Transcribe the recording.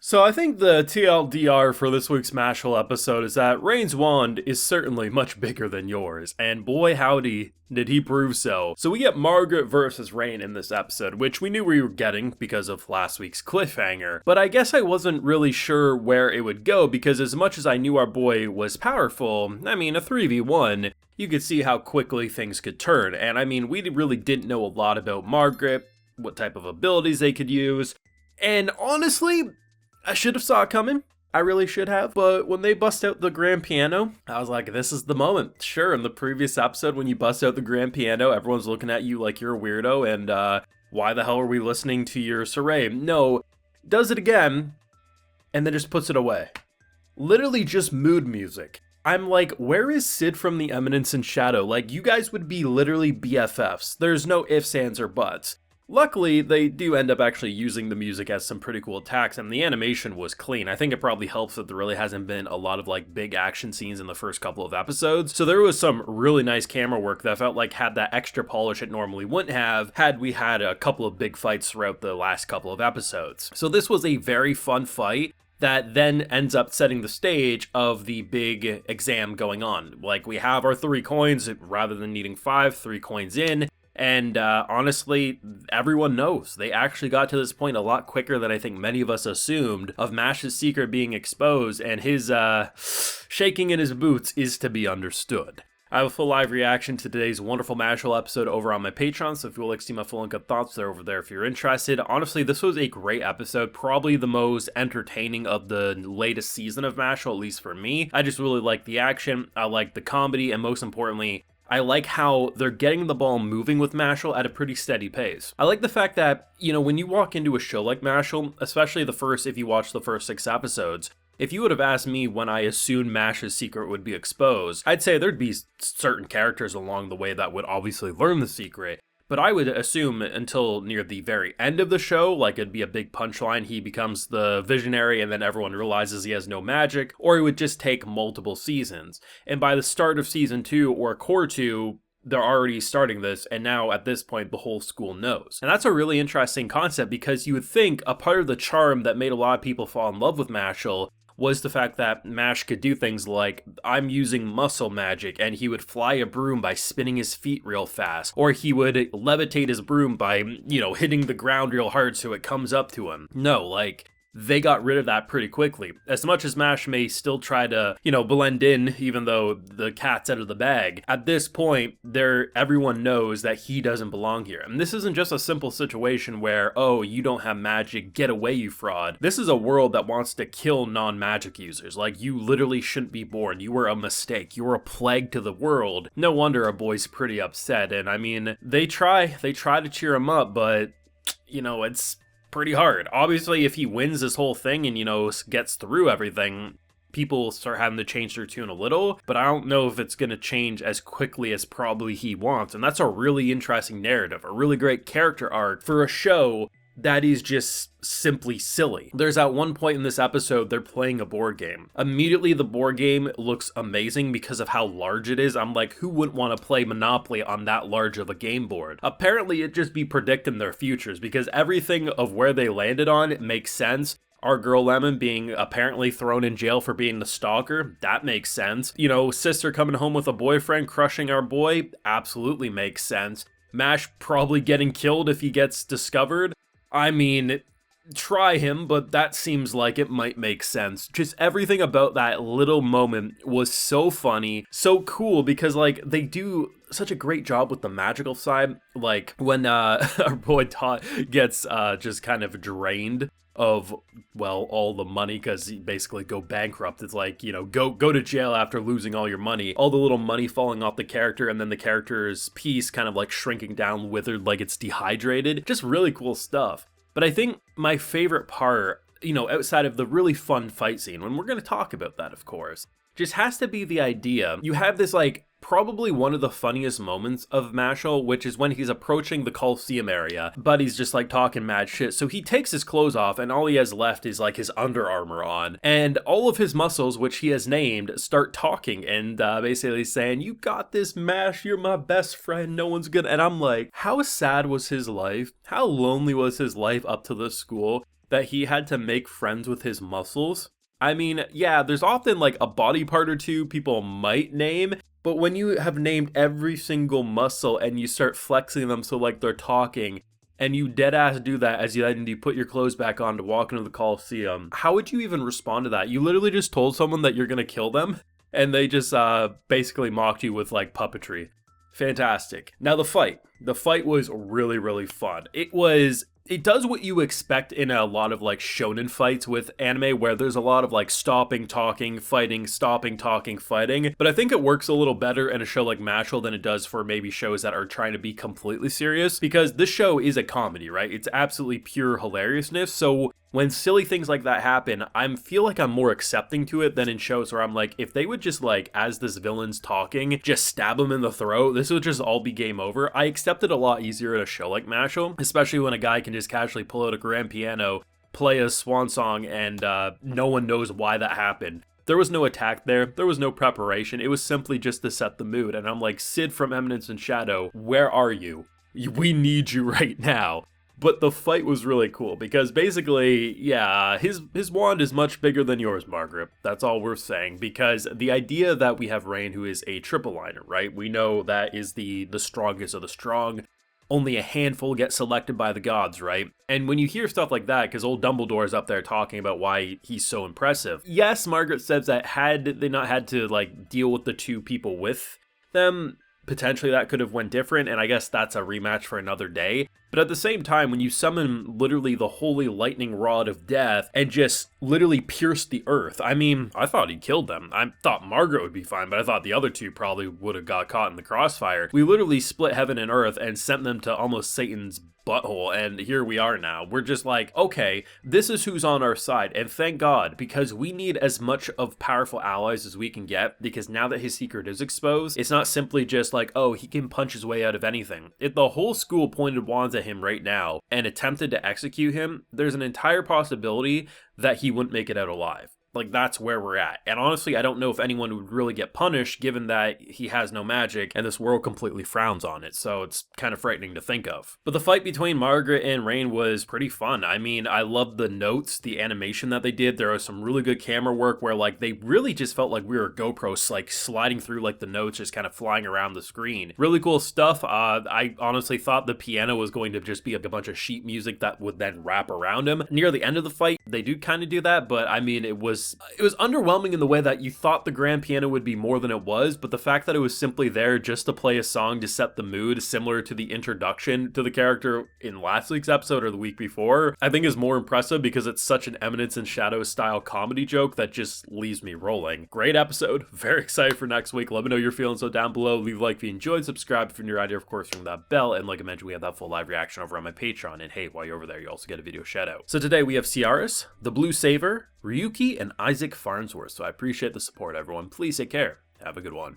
So I think the TLDR for this week's Mashle episode is that Rain's wand is certainly much bigger than yours, and boy howdy did he prove so. So we get Margaret versus Rain in this episode, which we knew we were getting because of last week's cliffhanger, but I guess I wasn't really sure where it would go because as much as I knew our boy was powerful, I mean a 3v1, you could see how quickly things could turn, and I mean we really didn't know a lot about Margaret, what type of abilities they could use, and honestly, I should have saw it coming. I really should have. But when they bust out the grand piano, I was like, this is the moment. Sure, in the previous episode, when you bust out the grand piano, everyone's looking at you like you're a weirdo and why the hell are we listening to your soiree? No, does it again and then just puts it away. Literally just mood music. I'm like, where is Sid from the Eminence and Shadow? Like, you guys would be literally BFFs. There's no ifs, ands, or buts. Luckily, they do end up actually using the music as some pretty cool attacks, and the animation was clean. I think it probably helps that there really hasn't been a lot of like big action scenes in the first couple of episodes. So there was some really nice camera work that felt like had that extra polish it normally wouldn't have had we had a couple of big fights throughout the last couple of episodes. So this was a very fun fight that then ends up setting the stage of the big exam going on. Like, we have our 3 coins, rather than needing 5, 3 coins in. And honestly, everyone knows. They actually got to this point a lot quicker than I think many of us assumed of Mash's secret being exposed, and his shaking in his boots is to be understood. I have a full live reaction to today's wonderful Mashle episode over on my Patreon, so if you would like to see my full uncut thoughts, they're over there if you're interested. Honestly, this was a great episode, probably the most entertaining of the latest season of Mashle, at least for me. I just really like the action, I like the comedy, and most importantly, I like how they're getting the ball moving with Mashle at a pretty steady pace. I like the fact that, you know, when you walk into a show like Mashle, especially if you watch the first 6 episodes, if you would have asked me when I assumed Mash's secret would be exposed, I'd say there'd be certain characters along the way that would obviously learn the secret. But I would assume until near the very end of the show, like it'd be a big punchline, he becomes the visionary and then everyone realizes he has no magic, or it would just take multiple seasons. And by the start of season 2 or core 2, they're already starting this, and now at this point the whole school knows. And that's a really interesting concept because you would think a part of the charm that made a lot of people fall in love with Mashle was the fact that Mash could do things like, I'm using muscle magic, and he would fly a broom by spinning his feet real fast, or he would levitate his broom by, hitting the ground real hard so it comes up to him. No, like, they got rid of that pretty quickly. As much as Mash may still try to, blend in, even though the cat's out of the bag, at this point, everyone knows that he doesn't belong here. And this isn't just a simple situation where, oh, you don't have magic, get away, you fraud. This is a world that wants to kill non-magic users. Like, you literally shouldn't be born. You were a mistake. You were a plague to the world. No wonder a boy's pretty upset. And I mean, they try to cheer him up, but, it's pretty hard. Obviously, if he wins this whole thing and, gets through everything, people start having to change their tune a little, but I don't know if it's going to change as quickly as probably he wants. And that's a really interesting narrative, a really great character arc for a show that is just simply silly. There's at one point in this episode, they're playing a board game. Immediately, the board game looks amazing because of how large it is. I'm like, who wouldn't want to play Monopoly on that large of a game board? Apparently, it just be predicting their futures because everything of where they landed on makes sense. Our girl Lemon being apparently thrown in jail for being the stalker, that makes sense. Sister coming home with a boyfriend, crushing our boy, absolutely makes sense. Mash probably getting killed if he gets discovered. I mean, try him, but that seems like it might make sense. Just everything about that little moment was so funny, so cool, because, like, they do such a great job with the magical side. Like, when our boy Todd gets just kind of drained of, well, all the money because he basically go bankrupt. It's like, go to jail after losing all your money. All the little money falling off the character and then the character's piece kind of like shrinking down, withered like it's dehydrated. Just really cool stuff. But I think my favorite part, outside of the really fun fight scene, and we're going to talk about that, of course, just has to be the idea. You have this, like, probably one of the funniest moments of Mashle, which is when he's approaching the Coliseum area, but he's just like talking mad shit. So he takes his clothes off and all he has left is like his Under Armour on, and all of his muscles, which he has named, start talking and basically saying, you got this, Mash, you're my best friend, no one's gonna. And I'm like, how sad was his life? How lonely was his life up to this school? that he had to make friends with his muscles. I mean, yeah, there's often like a body part or two people might name, but when you have named every single muscle and you start flexing them so like they're talking, and you dead ass do that as you put your clothes back on to walk into the Coliseum, how would you even respond to that? You literally just told someone that you're gonna kill them, and they just basically mocked you with like puppetry. Fantastic. Now the fight. The fight was really, really fun. It does what you expect in a lot of like shonen fights with anime, where there's a lot of like stopping, talking, fighting, stopping, talking, fighting. But I think it works a little better in a show like Mashle than it does for maybe shows that are trying to be completely serious, because this show is a comedy, right? It's absolutely pure hilariousness. So when silly things like that happen, I feel like I'm more accepting to it than in shows where I'm like, if they would just like, as this villain's talking, just stab him in the throat, this would just all be game over. I accept it a lot easier in a show like Mashle, especially when a guy can just casually pull out a grand piano, play a swan song, and no one knows why that happened. There was no attack there. There was no preparation. It was simply just to set the mood. And I'm like, Sid from Eminence and Shadow, where are you? We need you right now. But the fight was really cool because basically, yeah, his wand is much bigger than yours, Margaret. That's all we're saying, because the idea that we have Rain, who is a triple liner, right? We know that is the strongest of the strong. Only a handful get selected by the gods, right? And when you hear stuff like that, because old Dumbledore's up there talking about why he's so impressive. Yes, Margaret says that had they not had to like deal with the two people with them, potentially that could have went different, and I guess that's a rematch for another day. But at the same time, when you summon literally the holy lightning rod of death and just literally pierce the earth, I mean, I thought he killed them. I thought Margaret would be fine, but I thought the other two probably would have got caught in the crossfire. We literally split heaven and earth and sent them to almost Satan's butthole, and here we are now. We're just like, okay, this is who's on our side, and thank God, because we need as much of powerful allies as we can get, because now that his secret is exposed, it's not simply just like, oh, he can punch his way out of anything. If the whole school pointed wands at him right now and attempted to execute him, there's an entire possibility that he wouldn't make it out alive. Like, that's where we're at. And honestly, I don't know if anyone would really get punished given that he has no magic and this world completely frowns on it. So it's kind of frightening to think of. But the fight between Margaret and Rain was pretty fun. I mean, I loved the notes, the animation that they did. There was some really good camera work where like they really just felt like we were GoPros like sliding through like the notes, just kind of flying around the screen. Really cool stuff. I honestly thought the piano was going to just be a bunch of sheet music that would then wrap around him. Near the end of the fight, they do kind of do that, but I mean, it was underwhelming in the way that you thought the grand piano would be more than it was, but the fact that it was simply there just to play a song to set the mood, similar to the introduction to the character in last week's episode or the week before, I think is more impressive because it's such an Eminence and Shadow style comedy joke that just leaves me rolling. Great episode. Very excited for next week. Let me know your feelings down below. Leave a like if you enjoyed, subscribe if you're new out here, of course, ring that bell, and like I mentioned, we have that full live reaction over on my Patreon, and hey, while you're over there, you also get a video shout out. So today we have Ciaris, the Blue Saver, Ryuki, and Isaac Farnsworth. So I appreciate the support, everyone. Please take care. Have a good one.